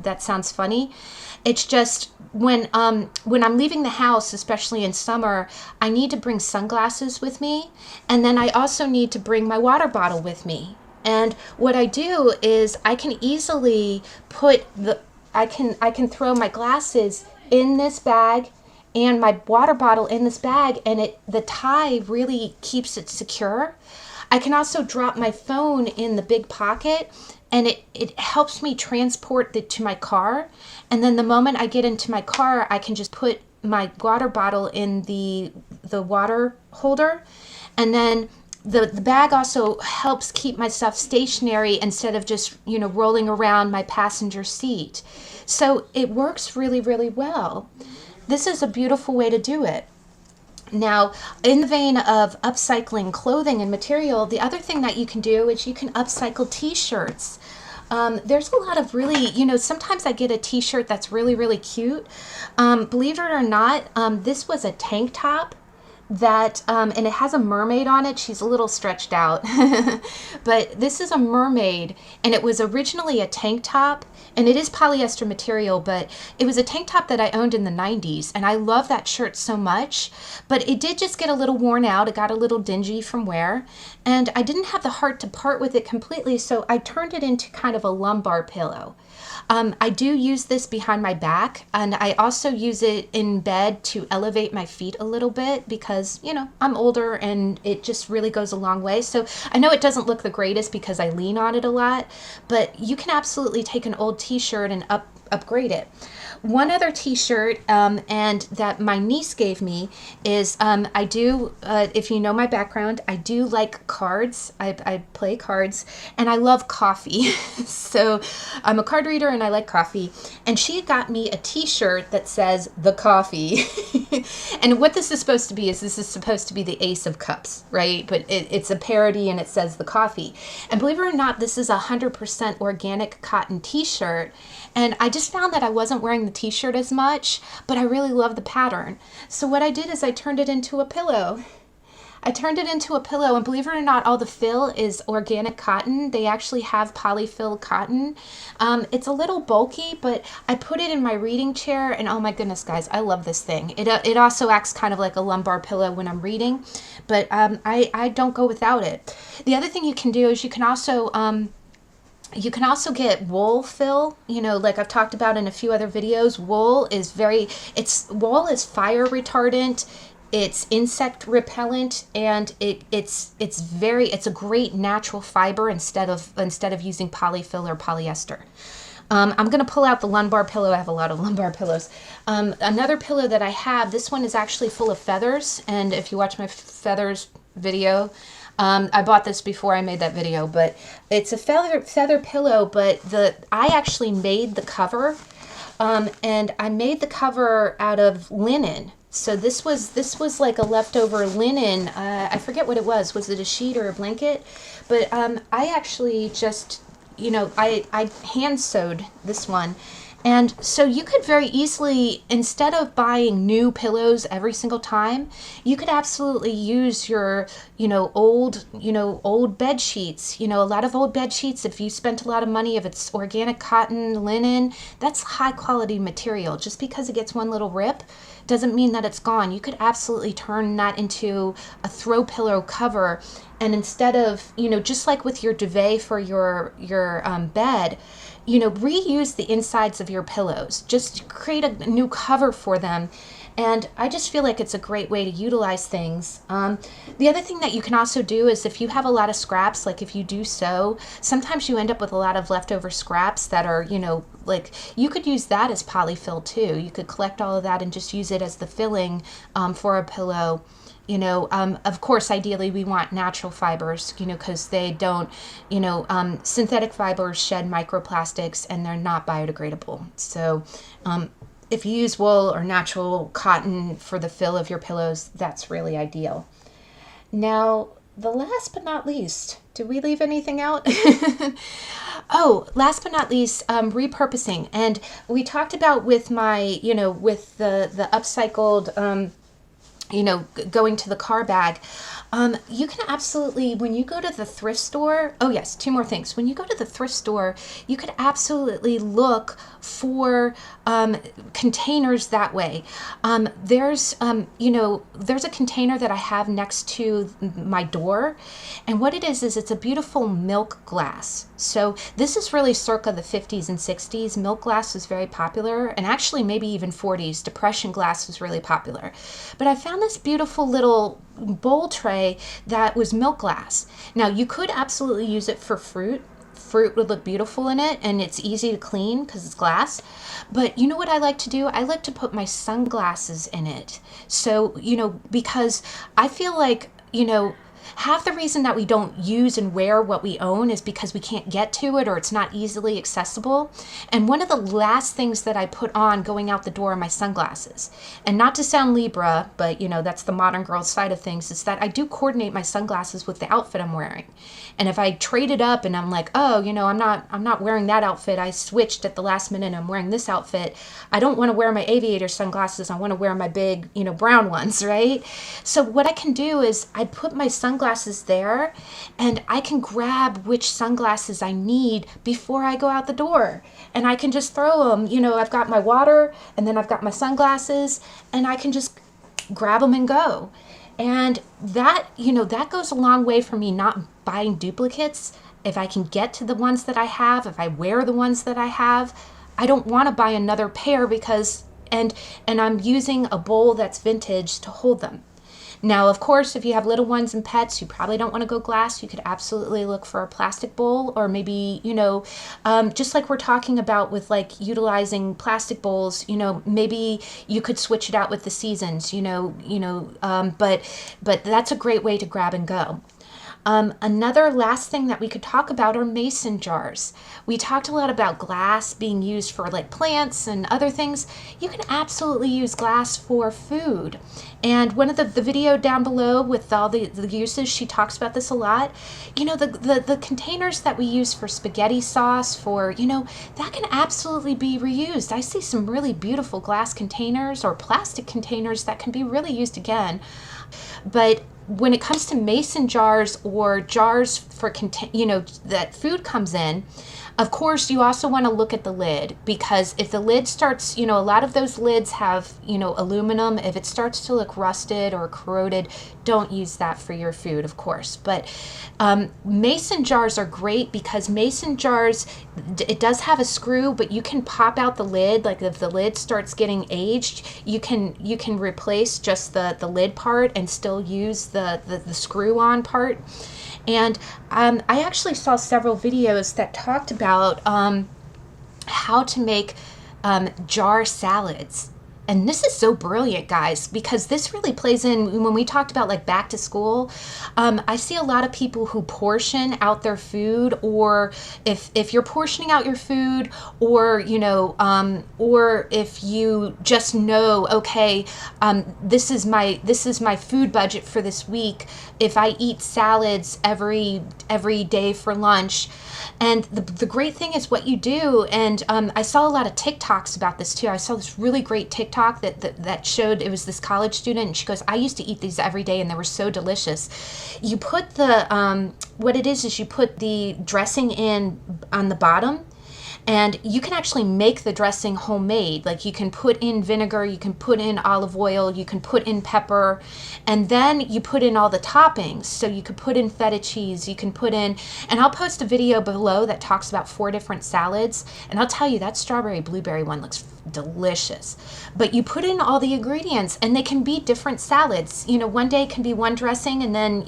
that sounds funny. It's just when I'm leaving the house, especially in summer, I need to bring sunglasses with me, and then I also need to bring my water bottle with me. And what I do is I can easily I can throw my glasses in this bag and my water bottle in this bag, and the tie really keeps it secure. I can also drop my phone in the big pocket, and it helps me transport it to my car. And then the moment I get into my car, I can just put my water bottle in the water holder, and then the bag also helps keep my stuff stationary instead of just, rolling around my passenger seat. So it works really, really well. This is a beautiful way to do it. Now, in the vein of upcycling clothing and material, the other thing that you can do is you can upcycle T-shirts. There's a lot of really, sometimes I get a T-shirt that's really, really cute. Believe it or not, this was a tank top that and it has a mermaid on it. She's a little stretched out but this is a mermaid, and it was originally a tank top, and it is polyester material, but it was a tank top that I owned in the 90s, and I love that shirt so much. But it did just get a little worn out. It got a little dingy from wear, and I didn't have the heart to part with it completely, so I turned it into kind of a lumbar pillow. I do use this behind my back, and I also use it in bed to elevate my feet a little bit, because because, you know, I'm older and it just really goes a long way. So I know it doesn't look the greatest because I lean on it a lot, but you can absolutely take an old t-shirt and upgrade it. One other t-shirt and that my niece gave me is I do, if you know my background, I do like cards. I play cards and I love coffee. So I'm a card reader and I like coffee. And she got me a t-shirt that says the coffee. And what this is supposed to be is this is supposed to be the Ace of Cups, right? But it's a parody and it says the coffee. And believe it or not, this is a 100% organic cotton t-shirt. And I just found that I wasn't wearing the t-shirt as much, but I really love the pattern. So what I did is I turned it into a pillow. I turned it into a pillow, and believe it or not, all the fill is organic cotton. They actually have polyfill cotton. It's a little bulky, but I put it in my reading chair, and oh my goodness, guys, I love this thing. It also acts kind of like a lumbar pillow when I'm reading, but I don't go without it. The other thing you can do is you can also get wool fill, you know, like I've talked about in a few other videos. Wool is fire retardant, it's insect repellent, and it's a great natural fiber instead of using polyfill or polyester. I'm going to pull out the lumbar pillow. I have a lot of lumbar pillows. Another pillow that I have, this one is actually full of feathers, and if you watch my feathers video, I bought this before I made that video, but it's a feather pillow, but I actually made the cover, and I made the cover out of linen. So this was like a leftover linen. I forget what it was. Was it a sheet or a blanket? But I actually just, you know, I hand sewed this one. And so you could very easily, instead of buying new pillows every single time, you could absolutely use your, old bed sheets. You know, a lot of old bed sheets, if you spent a lot of money, if it's organic cotton, linen, that's high quality material. Just because it gets one little rip doesn't mean that it's gone. You could absolutely turn that into a throw pillow cover. And instead of, just like with your duvet for your bed, reuse the insides of your pillows. Just create a new cover for them. And I just feel like it's a great way to utilize things. The other thing that you can also do is if you have a lot of scraps, like if you do sew, sometimes you end up with a lot of leftover scraps that are, like you could use that as polyfill too. You could collect all of that and just use it as the filling for a pillow. Of course, ideally we want natural fibers, because they don't, synthetic fibers shed microplastics and they're not biodegradable. So if you use wool or natural cotton for the fill of your pillows, that's really ideal. Now, the last but not least, did we leave anything out? Oh, last but not least, repurposing. And we talked about with my, with the upcycled, going to the car bag. You can absolutely, when you go to the thrift store, oh yes, two more things. When you go to the thrift store, you could absolutely look for containers that way. There's a container that I have next to my door, and what it is it's a beautiful milk glass. So this is really circa the 50s and 60s. Milk glass was very popular, and actually maybe even 40s. Depression glass was really popular. But I found this beautiful little bowl tray that was milk glass. Now you could absolutely use it for fruit. Fruit would look beautiful in it, and it's easy to clean because it's glass. But you know what I like to do? I like to put my sunglasses in it. So, because I feel like, half the reason that we don't use and wear what we own is because we can't get to it or it's not easily accessible. And one of the last things that I put on going out the door are my sunglasses. And not to sound Libra, but that's the modern girl side of things, is that I do coordinate my sunglasses with the outfit I'm wearing. And if I trade it up and I'm like, oh, I'm not wearing that outfit, I switched at the last minute and I'm wearing this outfit, I don't want to wear my aviator sunglasses, I want to wear my big, brown ones, right? So what I can do is I put my sunglasses there and I can grab which sunglasses I need before I go out the door. And I can just throw them, I've got my water and then I've got my sunglasses and I can just grab them and go. And that, that goes a long way for me not buying duplicates. If I can get to the ones that I have, if I wear the ones that I have, I don't want to buy another pair because, and I'm using a bowl that's vintage to hold them. Now, of course, if you have little ones and pets, you probably don't want to go glass. You could absolutely look for a plastic bowl, or maybe, just like we're talking about with like utilizing plastic bowls, maybe you could switch it out with the seasons, but that's a great way to grab and go. Another last thing that we could talk about are mason jars. We talked a lot about glass being used for like plants and other things. You can absolutely use glass for food. And one of the video down below with all the uses, she talks about this a lot. The containers that we use for spaghetti sauce, that can absolutely be reused. I see some really beautiful glass containers or plastic containers that can be really used again. But when it comes to mason jars or jars for that food comes in, of course you also want to look at the lid, because if the lid starts, a lot of those lids have, aluminum. If it starts to look rusted or corroded, don't use that for your food, of course. But mason jars are great because mason jars, it does have a screw, but you can pop out the lid. Like if the lid starts getting aged, you can replace just the lid part and still use the screw on part. And I actually saw several videos that talked about how to make jar salads. And this is so brilliant, guys, because this really plays in when we talked about like back to school. I see a lot of people who portion out their food, or if you're portioning out your food, or or if you just know, okay, this is my food budget for this week. If I eat salads every day for lunch. And the great thing is what you do, and I saw a lot of TikToks about this too. I saw this really great TikTok that showed, it was this college student, and she goes, I used to eat these every day and they were so delicious. You put what it is you put the dressing in on the bottom, and you can actually make the dressing homemade. Like you can put in vinegar, you can put in olive oil, you can put in pepper, and then you put in all the toppings. So you could put in feta cheese, you can put in, and I'll post a video below that talks about 4 different salads. And I'll tell you, that strawberry blueberry one looks delicious. But you put in all the ingredients, and they can be different salads. One day can be one dressing, and then,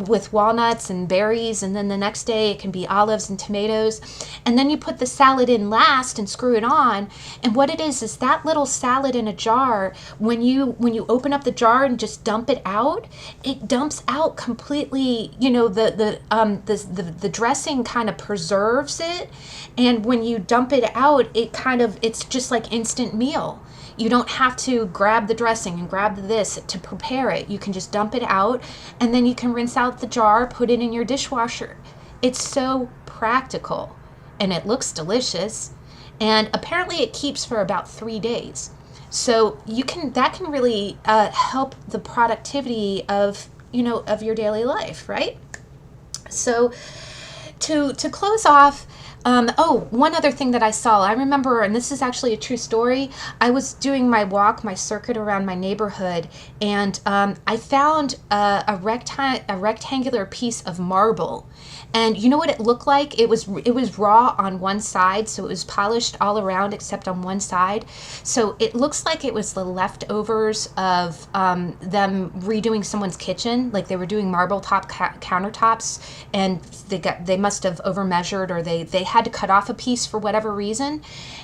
with walnuts and berries, and then the next day it can be olives and tomatoes. And then you put the salad in last and screw it on. And what it is that little salad in a jar, when you open up the jar and just dump it out, it dumps out completely, the dressing kind of preserves it. And when you dump it out, it's just like instant meal. You don't have to grab the dressing and grab this to prepare it. You can just dump it out, and then you can rinse out the jar, put it in your dishwasher. It's so practical, and it looks delicious. And apparently it keeps for about 3 days. So that can really help the productivity of your daily life, right? So to close off, one other thing that I saw, I remember, and this is actually a true story, I was doing my circuit around my neighborhood, and I found a rectangular piece of marble. And you know what it looked like? It was raw on one side, so it was polished all around except on one side. So it looks like it was the leftovers of them redoing someone's kitchen, like they were doing marble top countertops, and they must have overmeasured, or they had to cut off a piece for whatever reason.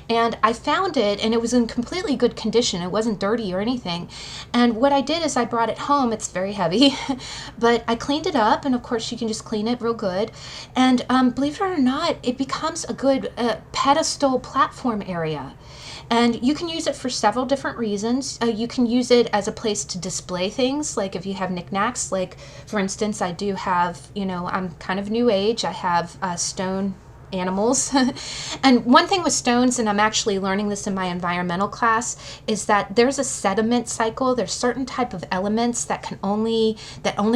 And I found it, and it was in completely good condition. It wasn't dirty or anything. And what I did is I brought it home. It's very heavy, but I cleaned it up, and of course you can just clean it real good. And believe it or not, it becomes a good pedestal platform area. And you can use it for several different reasons. You can use it as a place to display things, like if you have knickknacks. Like, for instance, I do have, I'm kind of new age. I have stone animals. And one thing with stones, and I'm actually learning this in my environmental class, is that there's a sediment cycle. There's certain type of elements that only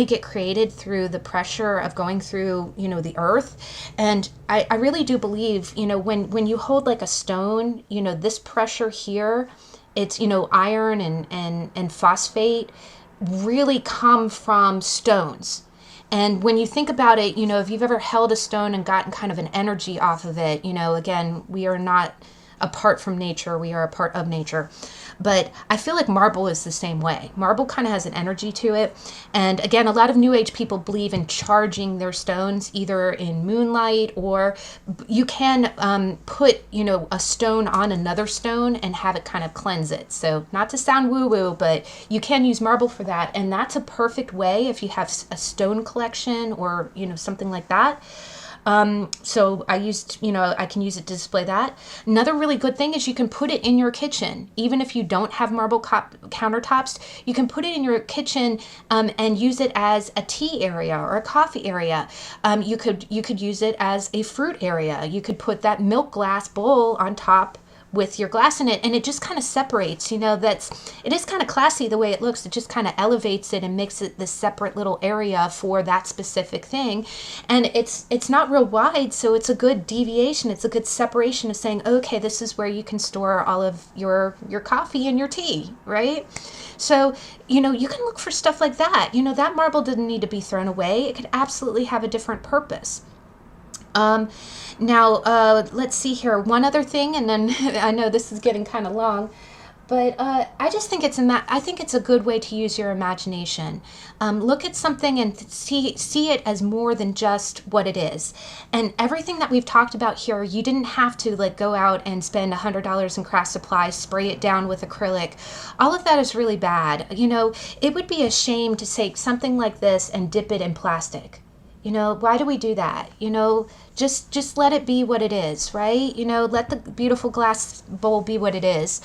get created through the pressure of going through, the earth. And I really do believe, when you hold like a stone, this pressure here, it's, iron and phosphate really come from stones. And when you think about it, if you've ever held a stone and gotten kind of an energy off of it, again, we are not apart from nature. We are a part of nature. But I feel like marble is the same way. Marble kind of has an energy to it. And again, a lot of New Age people believe in charging their stones either in moonlight, or you can put, you know, a stone on another stone and have it kind of cleanse it. So not to sound woo-woo, but you can use marble for that. And that's a perfect way if you have a stone collection or, you know, something like that. So I used, you know, I can use it to display that. Another really good thing is you can put it in your kitchen. Even if you don't have marble countertops, you can put it in your kitchen and use it as a tea area or a coffee area. You could use it as a fruit area. You could put that milk glass bowl on top with your glass in it, and it just kind of separates, you know. It is kind of classy the way it looks. It just kind of elevates it and makes it this separate little area for that specific thing. And it's not real wide, so it's a good deviation. It's a good separation of saying, okay, this is where you can store all of your coffee and your tea, right? So, you know, you can look for stuff like that. You know, that marble didn't need to be thrown away. It could absolutely have a different purpose. Now, let's see here. One other thing, and then I know this is getting kind of long, but I just think I think it's a good way to use your imagination. Look at something and see it as more than just what it is. And everything that we've talked about here, you didn't have to like go out and spend $100 in craft supplies, spray it down with acrylic. All of that is really bad. You know, it would be a shame to take something like this and dip it in plastic. You know, why do we do that? You know, just let it be what it is, right? You know, let the beautiful glass bowl be what it is.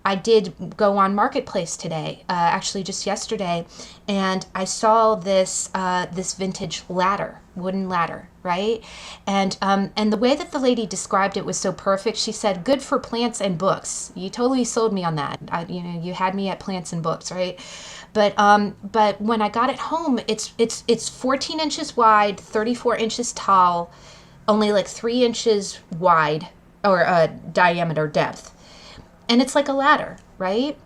I did go on Marketplace today, actually just yesterday, and I saw this this vintage ladder, wooden ladder, right? And the way that the lady described it was so perfect. She said, "Good for plants and books." You totally sold me on that. You know, you had me at plants and books, right? But when I got it home, it's 14 inches wide, 34 inches tall, only like 3 inches wide, or diameter depth. And it's like a ladder, right?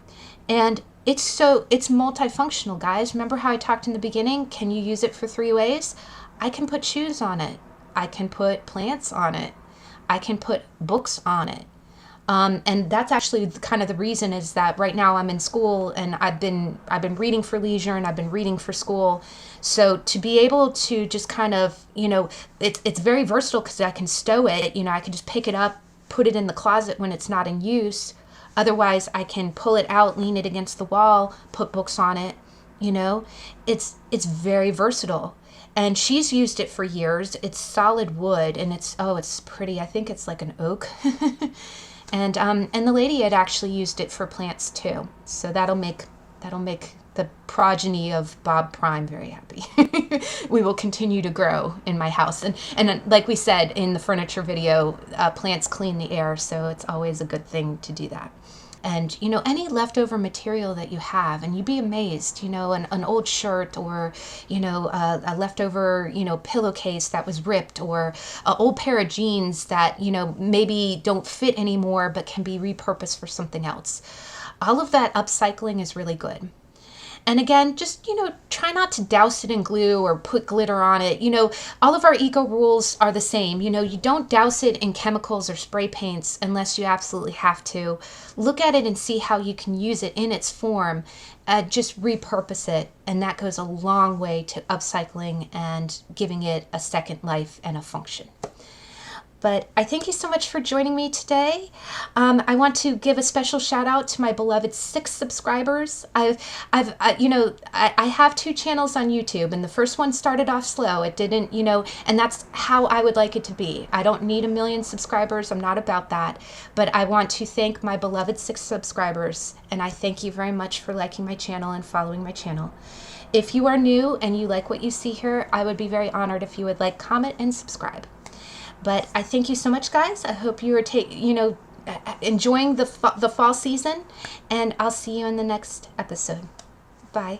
And it's multifunctional, guys. Remember how I talked in the beginning? Can you use it for 3 ways? I can put shoes on it. I can put plants on it. I can put books on it. And that's actually kind of the reason, is that right now I'm in school and I've been reading for leisure and I've been reading for school. So to be able to just kind of, you know, it's very versatile because I can stow it. You know, I can just pick it up, put it in the closet when it's not in use. Otherwise, I can pull it out, lean it against the wall, put books on it. You know, it's very versatile. And she's used it for years. It's solid wood, and it's pretty. I think it's like an oak. And the lady had actually used it for plants too. So that'll make the progeny of Bob Prime very happy. We will continue to grow in my house. And like we said in the furniture video, plants clean the air, so it's always a good thing to do that. And, you know, any leftover material that you have, and you'd be amazed, you know, an old shirt, or, you know, a leftover, you know, pillowcase that was ripped, or an old pair of jeans that, you know, maybe don't fit anymore but can be repurposed for something else. All of that upcycling is really good. And again, just, you know, try not to douse it in glue or put glitter on it. You know, all of our eco rules are the same. You know, you don't douse it in chemicals or spray paints unless you absolutely have to. Look at it and see how you can use it in its form. Just repurpose it. And that goes a long way to upcycling and giving it a second life and a function. But I thank you so much for joining me today. I want to give a special shout out to my beloved 6 subscribers. I have 2 channels on YouTube, and the first one started off slow. It didn't, you know, and that's how I would like it to be. I don't need 1 million subscribers. I'm not about that. But I want to thank my beloved 6 subscribers, and I thank you very much for liking my channel and following my channel. If you are new and you like what you see here, I would be very honored if you would like, comment, and subscribe. But I thank you so much, guys. I hope you are enjoying the fall season, and I'll see you in the next episode. Bye.